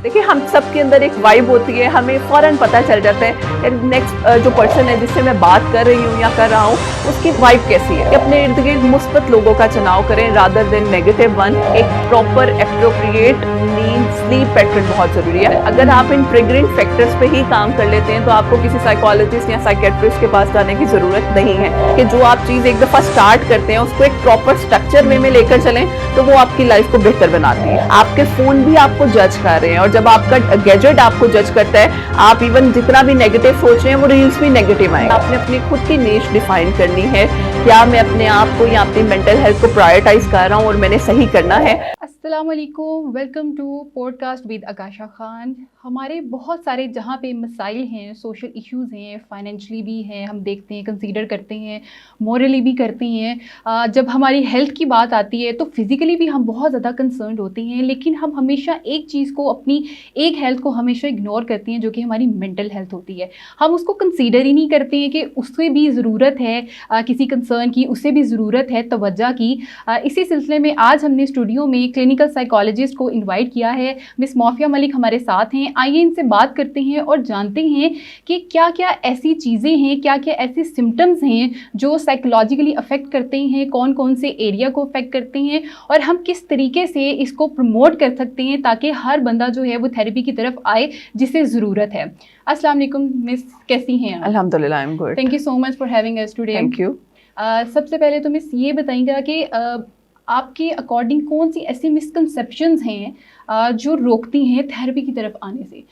देखिए हम सब के अंदर एक वाइब होती है, हमें फ़ौरन पता चल जाता है नेक्स्ट जो पर्सन है जिससे मैं बात कर रही हूँ या कर रहा हूँ उसकी वाइब कैसी है। अपने इर्द गिर्द मुस्बत लोगों का चुनाव करें रादर देन नेगेटिव वन। एक प्रॉपर एप्रोप्रिएट नींद स्लीप पैटर्न बहुत ज़रूरी है। अगर आप इन ट्रिगरिंग फैक्टर्स पे ही काम कर लेते हैं तो आपको किसी साइकोलॉजिस्ट या साइकेट्रिस्ट के पास जाने की ज़रूरत नहीं है कि जो आप चीज़ एक दफ़ा स्टार्ट करते हैं उसको एक प्रॉपर स्ट्रक्चर वे में लेकर चलें तो वो आपकी लाइफ को बेहतर बनाती है। आपके फ़ोन भी आपको जज कर रहे हैं और जब आपका गैजेट आपको जज करता है, आप इवन जितना भी नेगेटिव सोच रहे हैं वो रील्स भी नेगेटिव आएंगे। आपने अपनी खुद की नीश डिफाइन करनी है, क्या मैं अपने आप को या अपनी मेंटल हेल्थ को प्रायोरिटाइज कर रहा हूँ और मैंने सही करना है। अस्सलाम वालेकुम, welcome to podcast with आकाशा Khan. हमारे बहुत सारे जहाँ पे मसाइल हैं, सोशल इश्यूज़ हैं, फाइनेंशियली भी हैं, हम देखते हैं, कंसीडर करते हैं, मॉरली भी करते हैं। जब हमारी हेल्थ की बात आती है तो फिज़िकली भी हम बहुत ज़्यादा कंसर्न होते हैं, लेकिन हम हमेशा एक चीज़ को, अपनी एक हेल्थ को हमेशा इग्नोर करते हैं जो कि हमारी मेंटल हेल्थ होती है। हम उसको कंसीडर ही नहीं करते हैं कि उससे भी ज़रूरत है किसी कंसर्न की, उससे भी ज़रूरत है तवज्जो की। इसी सिलसिले में आज हमने स्टूडियो में क्लिनिकल साइकोलॉजिस्ट को इनवाइट किया है। मिस मौफिया मलिक हमारे साथ हैं। आइए इनसे बात करते हैं और जानते हैं कि क्या क्या ऐसी चीज़ें हैं, क्या क्या ऐसे सिम्टम्स हैं जो साइकोलॉजिकली अफेक्ट करते हैं, कौन कौन से एरिया को अफेक्ट करते हैं और हम किस तरीके से इसको प्रमोट कर सकते हैं ताकि हर बंदा जो है वो थेरेपी की तरफ आए जिसे ज़रूरत है। अस्सलाम वालेकुम मिस, कैसी हैं आप? अल्हम्दुलिल्लाह, I am good. Thank you so much for having us today. Thank you. सबसे पहले तो मिस ये बताइएगा कि आपके अकॉर्डिंग कौन सी ऐसी मिसकंसेप्शंस हैं जो रोकती हैं थेरेपी की तरफ आने से?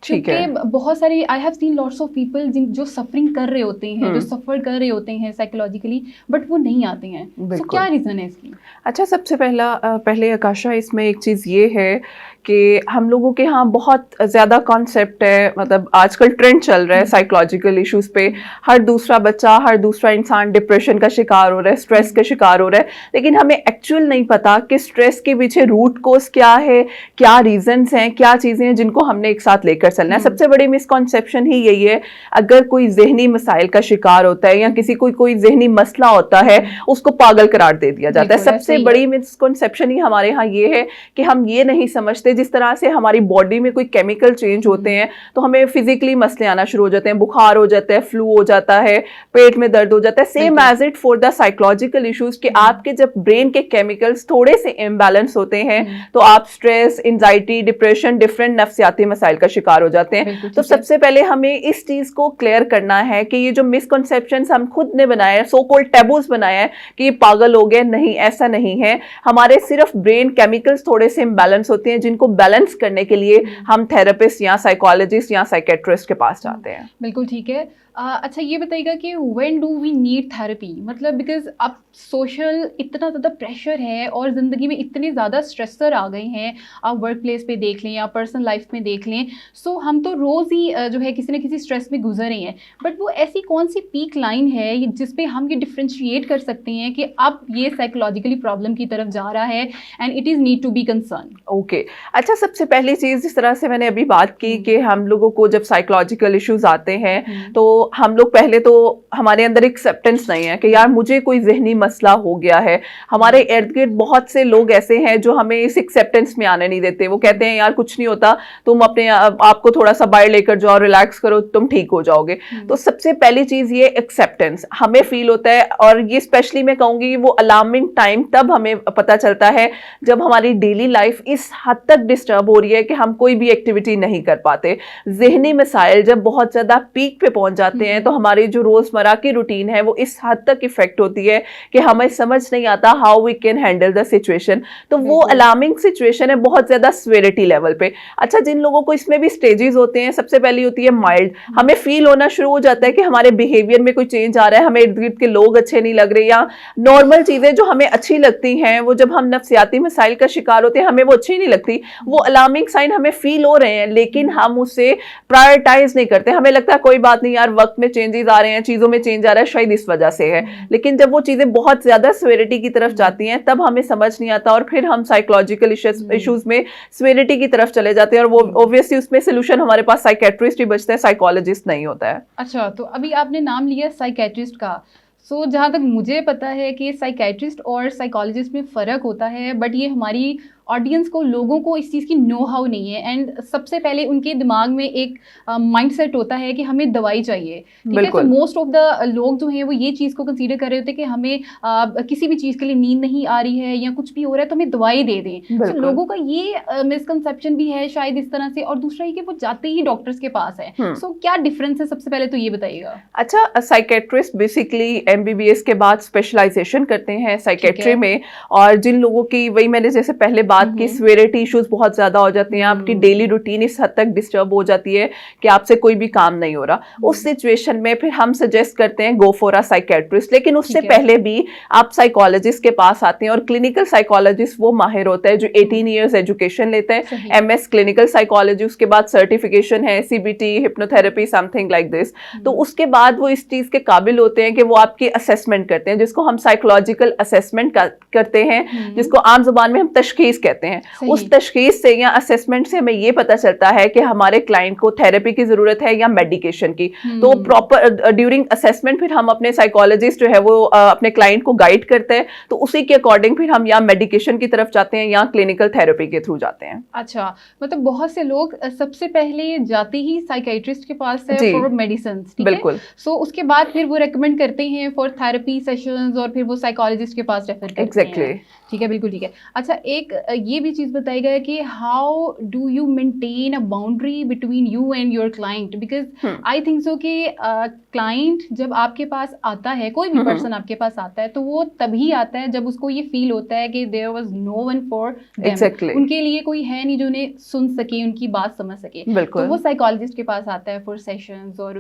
ठीक है। क्योंकि बहुत सारी I have seen lots of people जो सफरिंग कर रहे होते हैं, जो सफ़र कर रहे होते हैं साइकोलॉजिकली, बट वो नहीं आते हैं। तो क्या रीज़न है इसकी? अच्छा, सबसे पहले आकाशा इसमें एक चीज़ ये है कि हम लोगों के यहाँ बहुत ज़्यादा कॉन्सेप्ट है, मतलब आजकल ट्रेंड चल रहा है साइकोलॉजिकल इश्यूज़ पे। हर दूसरा बच्चा, हर दूसरा इंसान डिप्रेशन का शिकार हो रहा है, स्ट्रेस का शिकार हो रहा है, लेकिन हमें एक्चुअल नहीं पता कि स्ट्रेस के पीछे रूट कोज क्या है, क्या रीजंस हैं, क्या चीज़ें हैं जिनको हमने एक साथ लेकर चलना है। सबसे बड़ी मिसकॉन्सेप्शन ही यही है, अगर कोई जहनी मसाइल का शिकार होता है या किसी कोई जहनी मसला होता है उसको पागल करार दे दिया जाता है। सबसे बड़ी मिसकॉन्सेप्शन ही हमारे यहाँ ये है कि हम ये नहीं समझते जिस तरह से हमारी बॉडी में कोई केमिकल चेंज होते हैं तो हमें फिजिकली मसले आना शुरू हो जाते हैं, बुखार हो जाता है, फ्लू हो जाता है, पेट में दर्द हो जाता है। Same as it for the psychological issues कि आपके जब ब्रेन के केमिकल्स थोड़े से इम्बैलेंस होते हैं तो आप स्ट्रेस, एंजाइटी, डिप्रेशन, डिफरेंट नफ्सियाती मसाइल का शिकार हो जाते हैं। तो सबसे पहले हमें इस चीज को क्लियर करना है कि ये जो मिसकॉन्सेप्शंस हम खुद ने बनाए हैं, सो कॉल्ड टैबूज बनाए हैं कि ये पागल हो गए, नहीं, ऐसा नहीं है। हमारे सिर्फ ब्रेन केमिकल्स थोड़े से इम्बैलेंस होते हैं जिनको बैलेंस करने के लिए हम थेरेपिस्ट या साइकोलॉजिस्ट या साइकेट्रिस्ट के पास जाते हैं। बिल्कुल ठीक है। अच्छा ये बताइएगा कि when do we need therapy, मतलब बिकॉज अब सोशल इतना ज़्यादा प्रेशर है और ज़िंदगी में इतने ज़्यादा स्ट्रेसर आ गए हैं, आप वर्क प्लेस पे देख लें या पर्सनल लाइफ में देख लें, सो हम तो रोज़ ही जो है किसी न किसी स्ट्रेस में गुजर रहे हैं, बट वो ऐसी कौन सी पीक लाइन है जिसपे हम ये डिफ्रेंशिएट कर सकते हैं कि अब ये साइकोलॉजिकली प्रॉब्लम की तरफ जा रहा है and it is need to be concern? Okay, अच्छा, सबसे पहली चीज़ जिस तरह से मैंने अभी बात की कि हम लोगों को जब साइकोलॉजिकल इश्यूज आते हैं तो हम लोग पहले तो हमारे अंदर एक्सेप्टेंस नहीं है कि यार मुझे कोई जहनी मसला हो गया है। हमारे इर्द गिर्द बहुत से लोग ऐसे हैं जो हमें इस एक्सेप्टेंस में आने नहीं देते। वो कहते हैं यार कुछ नहीं होता, तुम अपने आपको थोड़ा सा बाहर लेकर जाओ, रिलैक्स करो, तुम ठीक हो जाओगे। तो सबसे पहली चीज ये एक्सेप्टेंस हमें फील होता है, और ये स्पेशली मैं कहूंगी वो अलार्मिंग टाइम तब हमें पता चलता है जब हमारी डेली लाइफ इस हद तक डिस्टर्ब हो रही है कि हम कोई भी एक्टिविटी नहीं कर पाते। जहनी मसाइल जब बहुत ज्यादा पीक पे पहुंच जाते हैं तो हमारी जो रोजमर्रा की रूटीन है वो इस हद तक इफेक्ट होती है कि हमें समझ नहीं आता how we can handle the situation. तो वो अलार्मिंग सिचुएशन है बहुत ज्यादा सिवियरिटी लेवल पे। अच्छा, जिन लोगों को इसमें भी स्टेजेस होते हैं, सबसे पहली होती है माइल्ड। हमें फील होना शुरू हो जाता है कि हमारे बिहेवियर में कोई चेंज आ रहा है, हमें इर्द गिर्द के लोग अच्छे नहीं लग रहे, या नॉर्मल चीजें जो हमें अच्छी लगती हैं वो जब हम नफ्सियाती मसाइल का शिकार होते हैं हमें वो अच्छी नहीं लगती। वो अलार्मिंग साइन हमें फील हो रहे हैं लेकिन हम उसे प्रायोरिटाइज नहीं करते। हमें लगता है कोई बात नहीं यार, वक्त में चेंजेस आ रहे हैं, चीजों में चेंज आ रहा है, शायद इस वजह से है। लेकिन जब वो चीजें बहुत ज्यादा सिवियरिटी की तरफ जाती हैं तब हमें समझ नहीं आता और फिर हम साइकोलॉजिकल इश्यूज में सिवियरिटी की तरफ चले जाते हैं, और वो ऑब्वियसली उसमें सोल्यूशन हमारे पास साइकेट्रिस्ट ही बचता है, साइकोलॉजिस्ट नहीं होता है। अच्छा, तो अभी आपने नाम लिया साइकेट्रिस्ट का, सो जहाँ तक मुझे पता है कि साइकेट्रिस्ट और साइकोलॉजिस्ट में फ़र्क होता है, बट ये हमारी ऑडियंस को, लोगों को इस चीज़ की नो हाउ नहीं है, एंड सबसे पहले उनके दिमाग में एक माइंडसेट होता है कि हमें दवाई चाहिए, ठीक है। तो मोस्ट ऑफ द लोग जो हैं वो ये चीज़ को कंसीडर कर रहे होते हैं कि हमें किसी भी चीज़ के लिए नींद नहीं आ रही है या कुछ भी हो रहा है तो हमें दवाई दे दें। तो लोगों का ये मिसकंसेप्शन भी है शायद इस तरह से, और दूसरा ये कि वो जाते ही डॉक्टर्स के पास है। सो क्या डिफरेंस है, सबसे पहले तो ये बताइएगा। अच्छा, साइकेट्रिस्ट बेसिकली MBBS के बाद स्पेशलाइजेशन करते हैं साइकेट्री में, और जिन लोगों की, वही मैंने जैसे पहले बात की, स्वेरिटी इश्यूज बहुत ज्यादा हो जाती हैं, आपकी डेली रूटीन इस हद तक डिस्टर्ब हो जाती है कि आपसे कोई भी काम नहीं हो रहा, उस सिचुएशन में फिर हम सजेस्ट करते हैं गो फॉर अ साइकेट्रिस्ट। लेकिन उससे पहले भी आप साइकोलॉजिस्ट के पास आते हैं, और क्लिनिकल साइकोलॉजिस्ट वो माहिर होता है जो 18 ईयर्स एजुकेशन लेता है, MS क्लिनिकल साइकोलॉजी, उसके बाद सर्टिफिकेशन है CBT, hypnotherapy, something like this. तो उसके बाद वो इस चीज के काबिल होते हैं कि वो आपकी असेसमेंट करते हैं, जिसको हम साइकोलॉजिकल असेसमेंट करते हैं, जिसको आम जुबान में हम तशखीस कहते हैं। उस तशखीस से या असेसमेंट से हमें ये पता चलता है कि हमारे क्लाइंट को थेरेपी की जरूरत है या मेडिकेशन की। तो प्रॉपर ड्यूरिंग असेसमेंट फिर हम अपने साइकोलॉजिस्ट जो है वो अपने क्लाइंट को गाइड करते हैं, तो उसी के अकॉर्डिंग फिर हम या मेडिकेशन की तरफ जाते हैं या क्लिनिकल थेरेपी के थ्रू जाते हैं। अच्छा, मतलब बहुत से लोग सबसे पहले जाते ही साइकियाट्रिस्ट के पास है फॉर मेडिसिन, बिल्कुल। सो उसके बाद फिर वो रेकमेंड करते हैं फॉर थेरेपी सेशंस, और फिर वो साइकोलॉजिस्ट के पास रेफर करते हैं। ठीक है, बिल्कुल ठीक है। अच्छा, एक ये भी चीज़ बताइएगा कि how do you maintain a boundary between you and your client, because I think so कि क्लाइंट जब आपके पास आता है, कोई भी पर्सन आपके पास आता है, तो वो तभी आता है जब उसको ये फील होता है कि there was no one for them, उनके लिए कोई है नहीं जो उन्हें सुन सके, उनकी बात समझ सके। तो वो साइकोलॉजिस्ट के पास आता है फॉर सेशंस और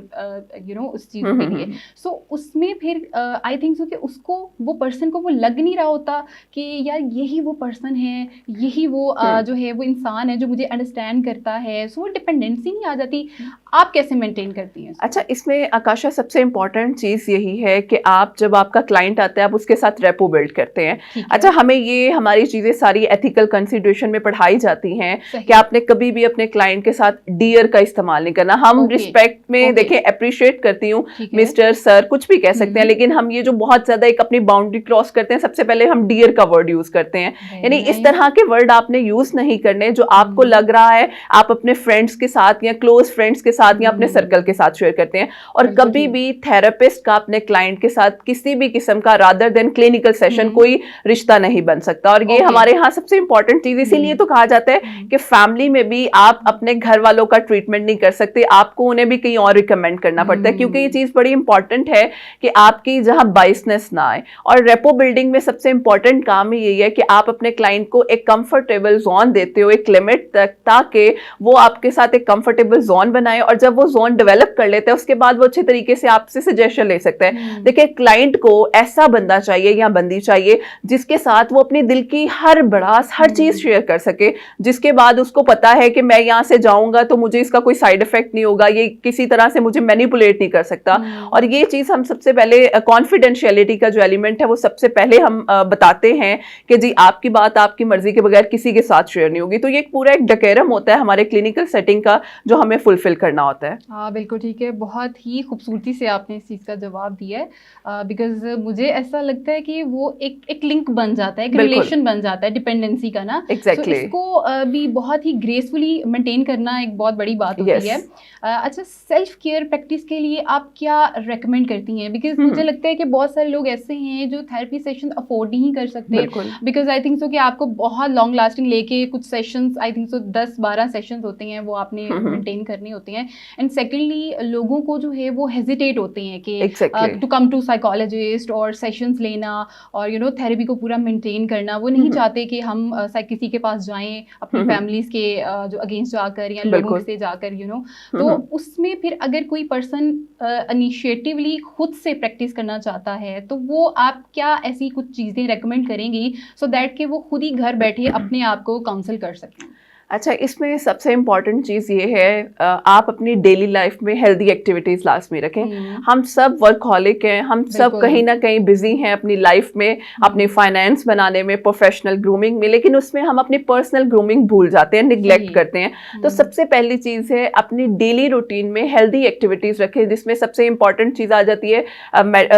यू नो उस चीज़ के लिए। सो उसमें फिर आई थिंक सो कि उसको, वो पर्सन को वो लग नहीं रहा होता कि यार यही वो पर्सन है, यही वो जो है वो इंसान है जो मुझे अंडरस्टैंड करता है। सो वो डिपेंडेंसी नहीं आ जाती। आप कैसे मेंटेन करती हैं? अच्छा, इसमें आकाशा सबसे इंपॉर्टेंट चीज़ यही है कि आप जब आपका क्लाइंट आता है आप उसके साथ रेपो बिल्ड करते हैं। अच्छा, हमें ये हमारी चीज़ें सारी एथिकल कंसिडरेशन में पढ़ाई जाती हैं कि आपने कभी भी अपने क्लाइंट के साथ डियर का इस्तेमाल नहीं करना। हम रिस्पेक्ट में देखें, अप्रिशिएट करती हूँ, मिस्टर, सर, कुछ भी कह सकते हैं, लेकिन हम ये जो बहुत ज्यादा एक अपनी बाउंड्री क्रॉस करते हैं, सबसे पहले हम डियर का वर्ड यूज करते हैं। यानी इस तरह के वर्ड आपने यूज नहीं करने जो आपको लग रहा है आप अपने फ्रेंड्स के साथ या क्लोज फ्रेंड्स के साथ या अपने सर्कल के साथ शेयर करते हैं। और कभी भी थेरेपिस्ट का अपने क्लाइंट के साथ किसी भी किस्म का रादर देन क्लिनिकल सेशन कोई रिश्ता नहीं बन सकता। और ये हमारे यहाँ सबसे इंपॉर्टेंट चीज, इसीलिए तो कहा जाता है कि फैमिली में भी आप अपने घर वालों का ट्रीटमेंट नहीं कर सकते, आपको उन्हें भी कहीं और रिकमेंड करना पड़ता है, क्योंकि ये चीज बड़ी इंपॉर्टेंट है कि आपकी जहां बाइसनेस ना आए। और रेपो बिल्डिंग में सबसे इंपॉर्टेंट काम ही यही है कि आप अपने क्लाइंट को एक कंफर्टेबल जोन देते हो एक लिमिट तक, ताकि वो आपके साथ एक कंफर्टेबल जोन बनाए, और जब वो जोन डेवलप कर लेता है उसके बाद वो अच्छे तरीके से आपसे सजेशन ले सकता है। देखिए, क्लाइंट को ऐसा बंदा चाहिए या बंदी चाहिए जिसके साथ वो अपनी दिल की हर भड़ास, हर चीज शेयर कर सके, जिसके बाद उसको पता है कि मैं यहाँ से जाऊंगा तो मुझे इसका कोई साइड इफेक्ट नहीं होगा, ये किसी तरह से मुझे मैनिपुलेट नहीं कर सकता। और ये चीज हम सबसे पहले, कॉन्फिडेंशियलिटी का जो एलिमेंट है वो सबसे पहले हम बताते हैं कि जी आपकी बात आपकी मर्जी के बगैर किसी के साथ शेयर नहीं होगी। तो ये पूरा एक डकेरम होता है हमारे क्लिनिकल सेटिंग का जो हमें फुलफिल करना होता है। हाँ, बिल्कुल ठीक है। बहुत ही खूबसूरती से आपने इस चीज़ का जवाब दिया है, बिकॉज मुझे ऐसा लगता है कि वो एक लिंक बन जाता है, एक रिलेशन बन जाता है डिपेंडेंसी का ना। Exactly. So, इसको भी बहुत ही ग्रेसफुली मेंटेन करना एक बहुत बड़ी बात होती है। अच्छा, सेल्फ केयर प्रैक्टिस के लिए आप क्या रेकमेंड करती हैं? बिकॉज मुझे लगता है कि बहुत सारे लोग ऐसे हैं जो थेरेपी सेशन अफोर्ड नहीं कर सकते, बिकॉज आई थिंक सो कि आपको बहुत लॉन्ग लास्टिंग लेके कुछ sessions, I think so 10-12 sessions होते हैं, वो आपने मेंटेन करने होते हैं। एंड सेकेंडली, लोगों को जो है वो हेजिटेट होते हैं कि टू कम टू साइकोलॉजिस्ट और सेशंस लेना और यू नो थेरेपी को पूरा मेंटेन करना। वो नहीं चाहते कि हम किसी के पास जाएं अपनी फैमिलीज के जो अगेंस्ट जाकर या लोगों से जाकर, यू नो। तो उसमें फिर अगर कोई पर्सन इनिशिएटिवली खुद से प्रैक्टिस करना चाहता है तो वो आप क्या ऐसी कुछ चीज़ें रेकमेंड करेंगी सो दैट कि वो खुद ही घर बैठे अपने आप को काउंसल कर सकें? अच्छा, इसमें सबसे इम्पॉर्टेंट चीज़ ये है आप अपनी डेली लाइफ में हेल्दी एक्टिविटीज़ लाजमी रखें। हम सब वर्कहॉलिक हैं, हम सब बिल्कुल। कहीं ना कहीं बिजी हैं अपनी लाइफ में, अपनी फाइनेंस बनाने में, प्रोफेशनल ग्रूमिंग में, लेकिन उसमें हम अपनी पर्सनल ग्रूमिंग भूल जाते हैं, निग्लेक्ट सही। करते हैं। तो सबसे पहली चीज़ है अपनी डेली रूटीन में हेल्दी एक्टिविटीज़ रखें, जिसमें सबसे इम्पॉर्टेंट चीज़ आ जाती है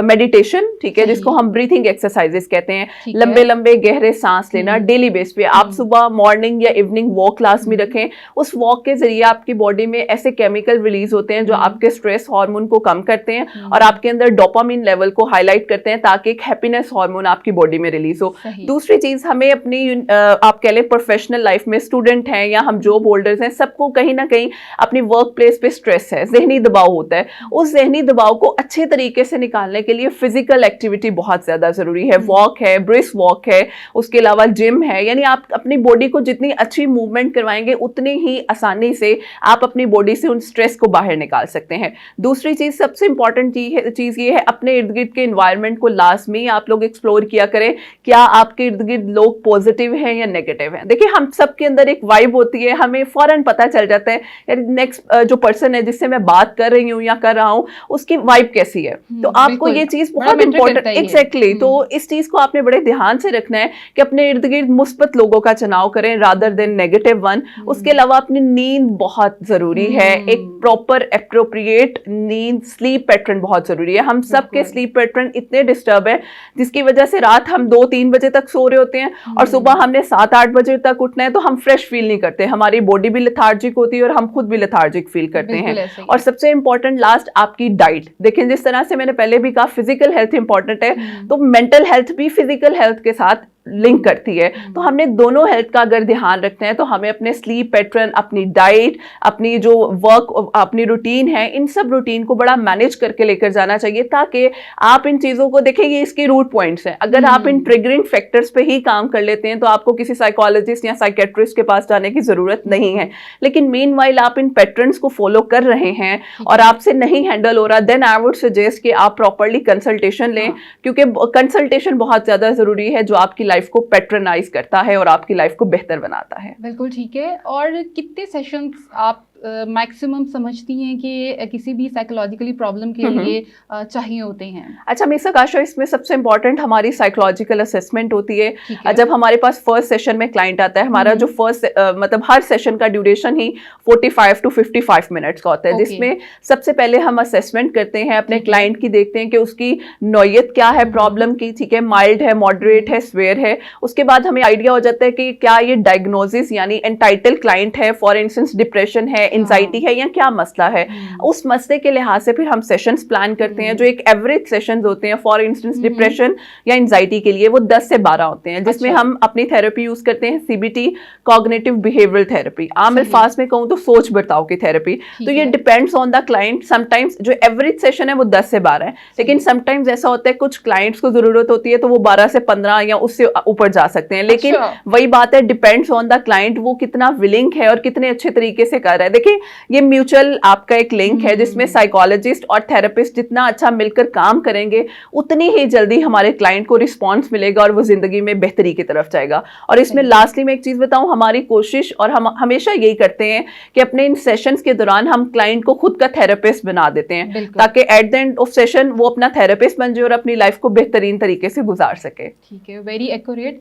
मेडिटेशन, ठीक है, सही। जिसको हम ब्रीथिंग एक्सरसाइजेस कहते हैं। ठीक लंबे है। लंबे गहरे सांस लेना डेली बेस पे। आप सुबह मॉर्निंग या इवनिंग वॉक लाजमी रखें। उस वॉक के जरिए आपकी बॉडी में ऐसे केमिकल रिलीज होते हैं जो आपके स्ट्रेस हार्मोन को कम करते हैं और आपके अंदर डोपामिन लेवल को हाईलाइट करते हैं, ताकि एक हैप्पीनेस हार्मोन आपकी बॉडी में रिलीज हो। सही। दूसरी चीज, हमें अपनी आप कह लें प्रोफेशनल लाइफ में, स्टूडेंट हैं या हम जॉब होल्डर्स हैं, सबको कहीं ना कहीं अपनी वर्क प्लेस पे स्ट्रेस है, जहनी दबाव होता है। उस जहनी दबाव को अच्छे तरीके से निकालने के लिए फिजिकल एक्टिविटी बहुत ज्यादा जरूरी है। वॉक है, ब्रिस्क वॉक है, उसके अलावा जिम है, यानी आप अपनी बॉडी को जितनी अच्छी मूवमेंट करवाएंगे उतनी ही आसानी से आप अपनी बॉडी से उन स्ट्रेस को बाहर निकाल सकते हैं। दूसरी चीज, सबसे इंपॉर्टेंट चीज ये है, अपने इर्द गिर्द के एनवायरनमेंट को लाजमी आप लोग एक्सप्लोर किया करें। क्या आपके इर्द गिर्द लोग पॉजिटिव हैं या नेगेटिव हैं? देखिए, हम सबके अंदर एक वाइब होती है, हमें फौरन पता चल जाता है यार नेक्स्ट जो पर्सन है जिससे मैं बात कर रही हूँ या कर रहा हूँ, उसकी वाइब कैसी है। तो आपको ये चीज बहुत इंपॉर्टेंट, एग्जैक्टली, तो इस चीज को आपने बड़े ध्यान से रखना है कि अपने इर्द गिर्द मुस्बत लोगों का चुनाव करें रादर देन नेगेटिव वन। उसके अलावा अपनी नींद बहुत जरूरी है, एक प्रॉपर एप्रोप्रिएट नींद, स्लीप पैटर्न बहुत जरूरी है। हम सब के स्लीप पैटर्न इतने डिस्टर्ब है जिसकी वजह से रात हम 2-3 बजे तक सो रहे होते हैं और सुबह हमने 7-8 बजे तक उठना है, तो हम फ्रेश फील नहीं करते, हमारी बॉडी भी लेथार्जिक होती है और हम खुद भी लेथार्जिक फील करते हैं। और सबसे इंपॉर्टेंट लास्ट, आपकी डाइट। देखिए, जिस तरह से मैंने पहले भी कहा फिजिकल हेल्थ इंपॉर्टेंट है, तो मेंटल हेल्थ भी फिजिकल हेल्थ के साथ लिंक करती है। तो हमने दोनों हेल्थ का अगर ध्यान रखना है तो हमें अपने स्लीप पैटर्न, अपनी डाइट, अपनी जो वर्क, अपनी रूटीन है, इन सब रूटीन को बड़ा मैनेज करके लेकर जाना चाहिए, ताकि आप इन चीज़ों को देखें। ये इसके रूट पॉइंट्स हैं। अगर आप इन ट्रिगरिंग फैक्टर्स पे ही काम कर लेते हैं तो आपको किसी साइकोलॉजिस्ट या साइकेट्रिस्ट के पास जाने की जरूरत नहीं है। लेकिन मीनवाइल आप इन पैटर्न्स को फॉलो कर रहे हैं और आपसे नहीं हैंडल हो रहा, देन आई वुड सजेस्ट कि आप प्रॉपरली कंसल्टेशन लें, क्योंकि कंसल्टेशन बहुत ज्यादा जरूरी है, जो आपकी लाइफ को पैटर्नाइज करता है और आपकी लाइफ को बेहतर बनाता है। बिल्कुल ठीक है। और कितने सेशंस आप मैक्सिमम समझती हैं कि किसी भी साइकोलॉजिकली प्रॉब्लम के लिए चाहिए होते हैं? अच्छा मिस आकाशा, इसमें सबसे इंपॉर्टेंट हमारी साइकोलॉजिकल असेसमेंट होती है। जब हमारे पास फर्स्ट सेशन में क्लाइंट आता है, हमारा जो फर्स्ट मतलब हर सेशन का ड्यूरेशन ही 45 to 55 मिनट्स का होता है, जिसमें सबसे पहले हम असेसमेंट करते हैं अपने क्लाइंट की, देखते हैं कि उसकी नौयत क्या है प्रॉब्लम की, ठीक है, माइल्ड है, मॉडरेट है, स्वेयर है। उसके बाद हमें आइडिया हो जाता है कि क्या ये डायग्नोसिस यानी एंटाइटल क्लाइंट है, फॉर इंस्टेंस डिप्रेशन है, एंजाइटी है, या क्या मसला है। उस मसले के लिहाज से फिर हम सेशंस प्लान करते हैं, जो एक एवरेज सेशंस होते हैं फॉर इंस्टेंस डिप्रेशन या एंजाइटी के लिए, वो 10 से 12 होते हैं, जिसमें हम अपनी थेरेपी यूज करते हैं सीबीटी, कॉग्निटिव बिहेवियरल थेरेपी। आम अल्फाज में कहूँ तो सोच बर्ताव की थेरेपी। तो ये depends on the client. Sometimes जो एवरेज सेशन है वो 10 से 12 है, लेकिन समटाइम्स ऐसा होता है कुछ क्लाइंट्स को जरूरत होती है तो वो 12 से 15 या उससे ऊपर जा सकते हैं। लेकिन वही बात है, डिपेंड्स ऑन द क्लाइंट, वो कितना विलिंग है और कितने अच्छे तरीके से कर रहा है। देखिए, ये म्यूचुअल आपका एक लिंक है, जिसमें साइकोलॉजिस्ट और थेरेपिस्ट जितना अच्छा मिलकर काम करेंगे उतनी ही जल्दी हमारे क्लाइंट को रिस्पॉन्स मिलेगा और वो जिंदगी में बेहतरी की तरफ जाएगा। और इसमें लास्टली मैं एक चीज बताऊं, हमारी कोशिश और हम हमेशा यही करते हैं कि अपने इन सेशंस के दौरान हम क्लाइंट को खुद का थेरेपिस्ट बना देते हैं, ताकि at the end of session वो अपना थेरेपिस्ट बन जाए और अपनी लाइफ को बेहतरीन तरीके से गुजार सके। ठीक है, वेरी एक्यूरेट।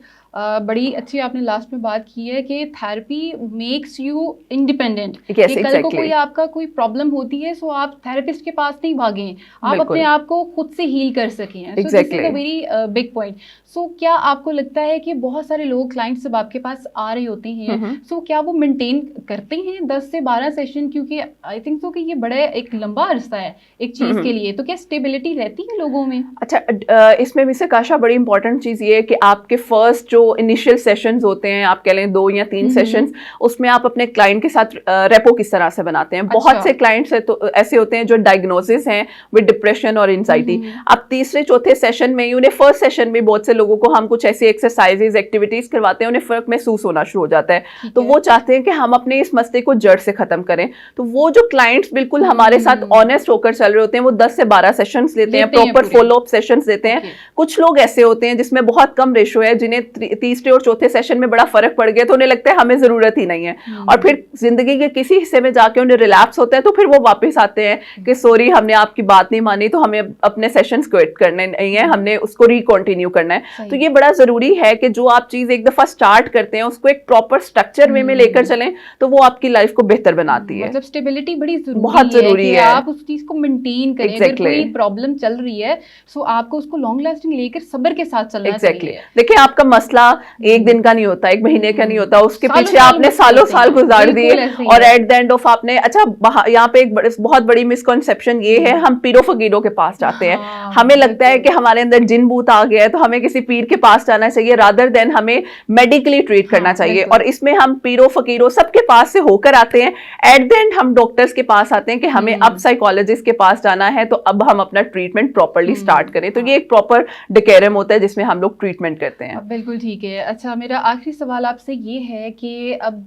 बड़ी अच्छी आपने लास्ट में बात की है कि थेरेपी मेक्स यू इंडिपेंडेंट। कल को कोई आपका कोई प्रॉब्लम होती है सो आप थेरेपिस्ट के पास नहीं भागें, आप अपने आप को खुद से हील कर सकें। So this is a very big point. सो क्या आपको लगता है कि बहुत सारे लोग क्लाइंट्स जब आपके पास आ रहे होते हैं, सो क्या वो मेंटेन करते हैं 10 से 12 सेशन? क्योंकि आई थिंक सो कि ये बड़ा एक लंबा अरसा है एक चीज के लिए, तो क्या स्टेबिलिटी रहती है लोगों में? अच्छा, इसमें मिस आकाशा बड़ी इंपॉर्टेंट चीज ये है कि आपके फर्स्ट जो इनिशियल सेशंस होते हैं, आप कह लें 2 या 3 सेशंस, उसमें आप अपने क्लाइंट के साथ रेपो किस तरह से बनाते हैं। बहुत से क्लाइंट्स तो ऐसे होते हैं जो डायग्नोसिस हैं विद डिप्रेशन और एंजाइटी। अब तीसरे चौथे सेशन में, उन्हें फर्स्ट सेशन में बहुत से लोगों को हम कुछ ऐसी एक्सरसाइजेज एक्टिविटीज करवाते हैं, उन्हें फर्क महसूस होना शुरू हो जाता है, तो वो चाहते हैं कि हम अपने इस मसले को जड़ से खत्म करें। तो वो जो क्लाइंट्स बिल्कुल हमारे साथ ऑनेस्ट होकर चल रहे होते हैं, वो 10 से 12 सेशंस लेते हैं, प्रॉपर फॉलो अप सेशंस लेते हैं। कुछ लोग ऐसे होते हैं जिसमें बहुत कम रेशो है, जिन्हें तीसरे और चौथे सेशन में बड़ा फर्क पड़ गया तो उन्हें लगता है हमें जरूरत ही नहीं है, और फिर जिंदगी के किसी हिस्से में जाके उन्हें रिलैप्स होता है तो फिर वो वापस आते हैं कि सॉरी हमने आपकी बात नहीं मानी तो हमें अपने सेशंस क्विट करने नहीं है, हमने उसको रिकंटिन्यू करना है। तो ये बड़ा जरूरी है कि जो आप चीज एक दफा स्टार्ट करते हैं उसको एक प्रॉपर स्ट्रक्चर वे में लेकर चलें तो वो आपकी लाइफ को बेहतर बनाती है। मतलब स्टेबिलिटी बड़ी जरूरी बहुत जरूरी है, आप उस चीज को मेंटेन करें। अगर कोई प्रॉब्लम चल रही है सो आपको उसको लॉन्ग लास्टिंग लेकर सब्र के साथ चलना चाहिए। देखिए आपका मसला एक दिन का नहीं होता, एक महीने का नहीं होता, उसके पीछे आपने सालों साल गुजार दिए और एट द एंड ऑफ आपने अच्छा यहाँ पे एक बहुत बड़ी मिसकॉन्सेप्शन ये है, हम पीरो फकीरों के पास जाते हैं। हमें लगता है कि हमारे अंदर जिन भूत आ गया है तो हमें किसी पीर के पास जाना चाहिए रादर देन हमें मेडिकली ट्रीट करना चाहिए, और इसमें हम पीरो फकीरों सबके पास से होकर आते हैं। एट द एंड हम डॉक्टर्स के पास आते हैं कि हमें अब साइकोलॉजिस्ट के पास जाना है तो अब हम अपना ट्रीटमेंट प्रॉपरली स्टार्ट करें। तो ये एक प्रॉपर डिकेरम होता है जिसमें हम लोग ट्रीटमेंट करते हैं। बिल्कुल ठीक है। अच्छा मेरा आखिरी सवाल आपसे ये है कि अब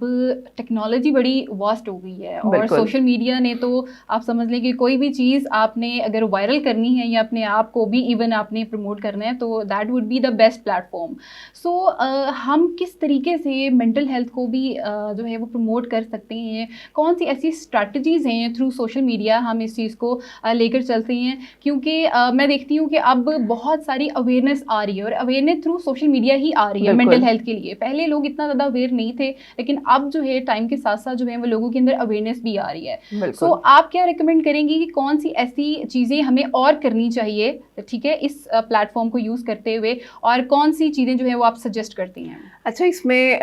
टेक्नोलॉजी बड़ी वास्ट हो गई है और सोशल मीडिया ने तो आप समझ लें कि कोई भी चीज़ आपने अगर वायरल करनी है या अपने आप को भी इवन आपने प्रमोट करना है तो that would be the best platform. सो हम किस तरीके से मेंटल हेल्थ को भी जो है वो प्रमोट कर सकते हैं? कौन सी ऐसी स्ट्रैटेजीज हैं थ्रू सोशल मीडिया हम इस चीज़ को लेकर चलते हैं? क्योंकि मैं देखती हूँ कि अब बहुत सारी अवेयरनेस आ रही है और अवेयरनेस थ्रू सोशल मीडिया ही आ रही है मेंटल हेल्थ के लिए। पहले लोग इतना ज़्यादा अवेयर नहीं थे लेकिन अब जो है टाइम के साथ साथ जो है वो लोगों के अंदर अवेयरनेस भी आ रही है। सो आप क्या रिकमेंड करेंगी कि कौन सी ऐसी चीज़ें हमें और करनी चाहिए, ठीक है, इस प्लेटफॉर्म को यूज़ करते हुए, और कौन सी चीज़ें जो है वो आप सजेस्ट करती हैं? अच्छा इसमें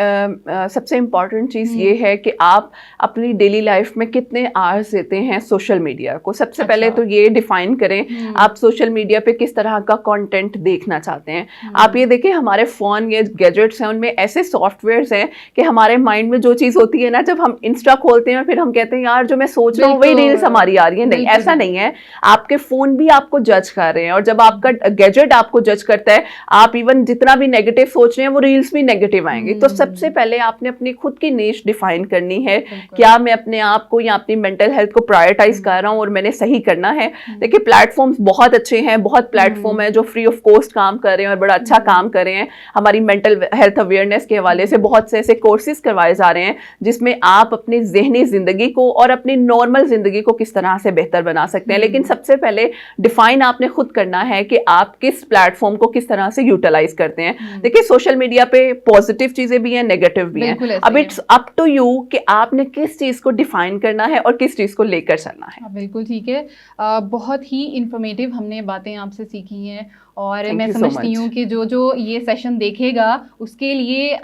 सबसे इम्पॉर्टेंट चीज़ ये है कि आप अपनी डेली लाइफ में कितने आवर्स देते हैं सोशल मीडिया को। सबसे पहले तो ये डिफाइन करें आप सोशल मीडिया पे किस तरह का कंटेंट देखना चाहते हैं। आप ये देखें हमारे फ़ोन ये गैजेट्स हैं उनमें ऐसे सॉफ्टवेयर्स हैं कि हमारे माइंड में जो चीज़ होती है ना, जब हम इंस्टा खोलते हैं और फिर हम कहते हैं यार जो मैं सोच रहा हूँ वही रील्स हमारी आ रही है, नहीं ऐसा नहीं है। आपके फ़ोन भी आपको जज कर रहे हैं और जब आपका गैजेट आपको जज करता है आप इवन जितना भी नेगेटिव सोच रहे हैं वो रील्स भी नेगेटिव आएंगे। तो सबसे पहले आपने अपनी खुद की नीश डिफाइन करनी है, क्या मैं अपने आप को या अपनी मेंटल हेल्थ को प्रायोरिटाइज कर रहा हूँ और मैंने सही करना है। देखिए प्लेटफॉर्म्स बहुत अच्छे हैं, बहुत प्लेटफॉर्म है जो फ्री ऑफ कॉस्ट काम कर रहे हैं और बड़ा अच्छा काम कर रहे हैं। हमारी मेंटल हेल्थ अवेयरनेस के हवाले से बहुत से ऐसे कोर्सेज करवाए जा रहे हैं जिसमें आप अपनी ज़हनी ज़िंदगी को और अपनी नॉर्मल ज़िंदगी को किस तरह से बेहतर बना सकते हैं। लेकिन सबसे पहले डिफाइन आपने खुद करना है कि आप किस प्लेटफॉर्म को किस तरह से यूटिलाइज करते हैं। देखिए सोशल मीडिया पे पॉजिटिव चीज़ें भी हैं, नेगेटिव भी हैं। अब इट्स अप टू यू कि आपने किस चीज़ को डिफाइन करना है और किस चीज़ को लेकर चलना है। बिल्कुल ठीक है। बहुत ही इंफॉर्मेटिव हमने बातें आपसे सीखी हैं और मैं समझती हूँ कि जो जो ये सेशन देखेगा उसके लिए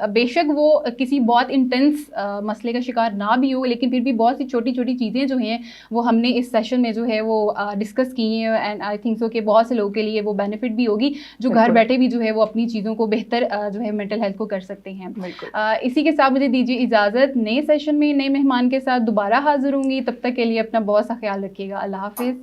बेशक वो किसी बहुत इंटेंस मसले का शिकार ना भी हो लेकिन फिर भी बहुत सी छोटी छोटी चीज़ें जो हैं वो हमने इस सेशन में जो है वो डिस्कस की हैं एंड आई थिंक सो कि बहुत से लोगों के लिए वो बेनिफिट भी होगी जो घर बैठे भी जो है वो अपनी चीज़ों को बेहतर जो है मेंटल हेल्थ को कर सकते हैं। इसी के साथ मुझे दीजिए इजाज़त। नए सेशन में नए मेहमान के साथ दोबारा हाजिर होंगी, तब तक के लिए अपना बहुत सा ख्याल रखिएगा। अल्लाह हाफिज़।